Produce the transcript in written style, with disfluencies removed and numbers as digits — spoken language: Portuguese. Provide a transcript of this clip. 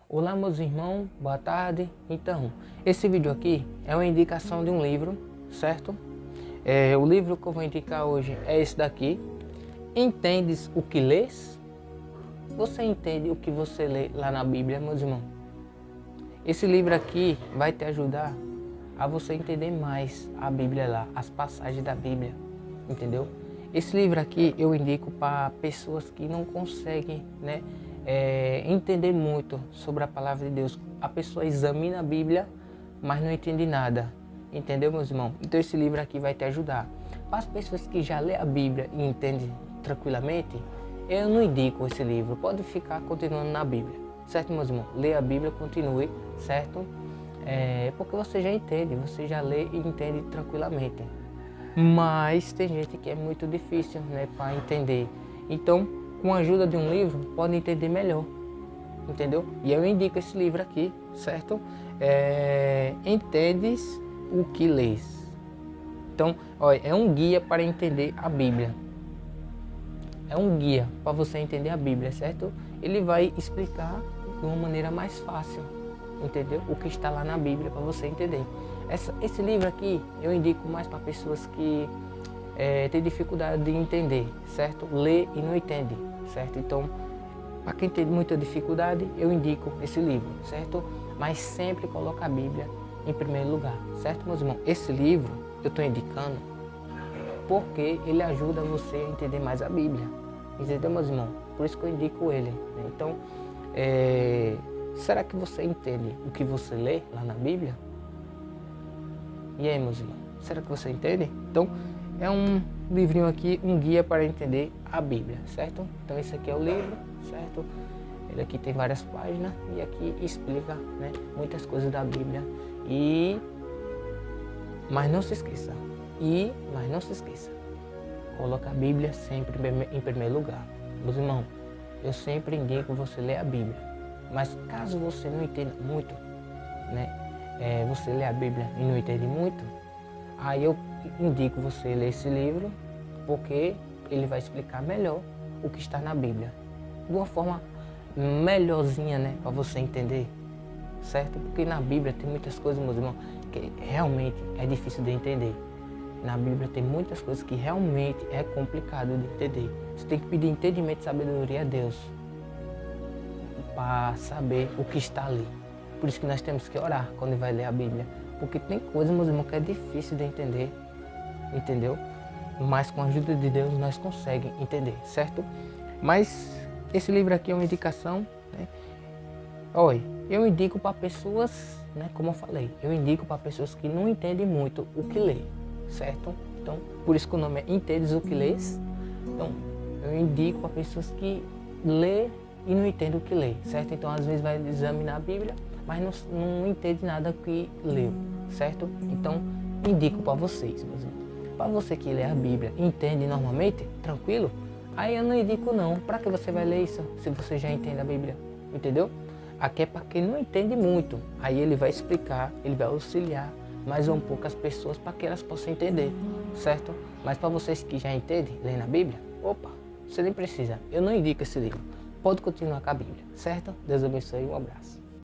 Olá meus irmãos, boa tarde. Então, esse vídeo aqui é uma indicação de um livro, certo? O livro que eu vou indicar hoje é esse daqui. Entendes o que lês? Você entende o que você lê lá na Bíblia, meus irmãos? Esse livro aqui vai te ajudar a você entender mais a Bíblia lá, as passagens da Bíblia, entendeu? Esse livro aqui eu indico para pessoas que não conseguem, né, entender muito sobre a palavra de Deus. A pessoa examina a Bíblia, mas não entende nada, entendeu, meus irmãos? Então esse livro aqui vai te ajudar. Para as pessoas que já lê a Bíblia e entendem tranquilamente, eu não indico esse livro. Pode ficar continuando na Bíblia, certo, meus irmãos? Lê a Bíblia, continue, certo? Porque você já entende, você já lê e entende tranquilamente. Mas tem gente que é muito difícil, né, para entender. Então, com a ajuda de um livro, pode entender melhor, entendeu? E eu indico esse livro aqui, certo? Entendes o que lês. Então, olha, é um guia para entender a Bíblia. É um guia para você entender a Bíblia, certo? Ele vai explicar de uma maneira mais fácil, entendeu? O que está lá na Bíblia para você entender. Esse livro aqui eu indico mais para pessoas que têm dificuldade de entender, certo? Lê e não entende, certo? Então, para quem tem muita dificuldade, eu indico esse livro, certo? Mas sempre coloca a Bíblia em primeiro lugar, certo, meus irmãos? Esse livro eu estou indicando porque ele ajuda você a entender mais a Bíblia, entendeu, meus irmãos? Por isso que eu indico ele, né? Então, será que você entende o que você lê lá na Bíblia? E aí, meus irmãos, será que você entende? Então, é um livrinho aqui, um guia para entender a Bíblia, certo? Então, esse aqui é o livro, certo? Ele aqui tem várias páginas e aqui explica, né, muitas coisas da Bíblia. Mas não se esqueça, coloca a Bíblia sempre em primeiro lugar. Meus irmãos, eu sempre indico você ler a Bíblia. Mas caso você não entenda muito, né? Você lê a Bíblia e não entende muito, aí eu indico você ler esse livro, porque ele vai explicar melhor o que está na Bíblia, de uma forma melhorzinha, né, para você entender, certo? Porque na Bíblia tem muitas coisas, meus irmãos, que realmente é difícil de entender. Na Bíblia tem muitas coisas que realmente é complicado de entender. Você tem que pedir entendimento e sabedoria a Deus para saber o que está ali. Por isso que nós temos que orar quando vai ler a Bíblia. Porque tem coisas, meus irmãos, que é difícil de entender, entendeu? Mas com a ajuda de Deus nós conseguimos entender, certo? Mas esse livro aqui é uma indicação, né? Olha, eu indico para pessoas, né, como eu falei, eu indico para pessoas que não entendem muito o que lê, certo? Então, por isso que o nome é Entendes o que lês. Então, eu indico para pessoas que lê e não entende o que lê, certo? Então, às vezes vai examinar a Bíblia, mas não entende nada que leu, certo? Então, indico para vocês, meus irmãos. Para você que lê a Bíblia e entende normalmente, tranquilo, aí eu não indico não. Para que você vai ler isso se você já entende a Bíblia, entendeu? Aqui é para quem não entende muito. Aí ele vai explicar, ele vai auxiliar mais um pouco as pessoas para que elas possam entender, certo? Mas para vocês que já entendem, lendo a Bíblia, opa, você nem precisa. Eu não indico esse livro. Pode continuar com a Bíblia, certo? Deus abençoe, um abraço.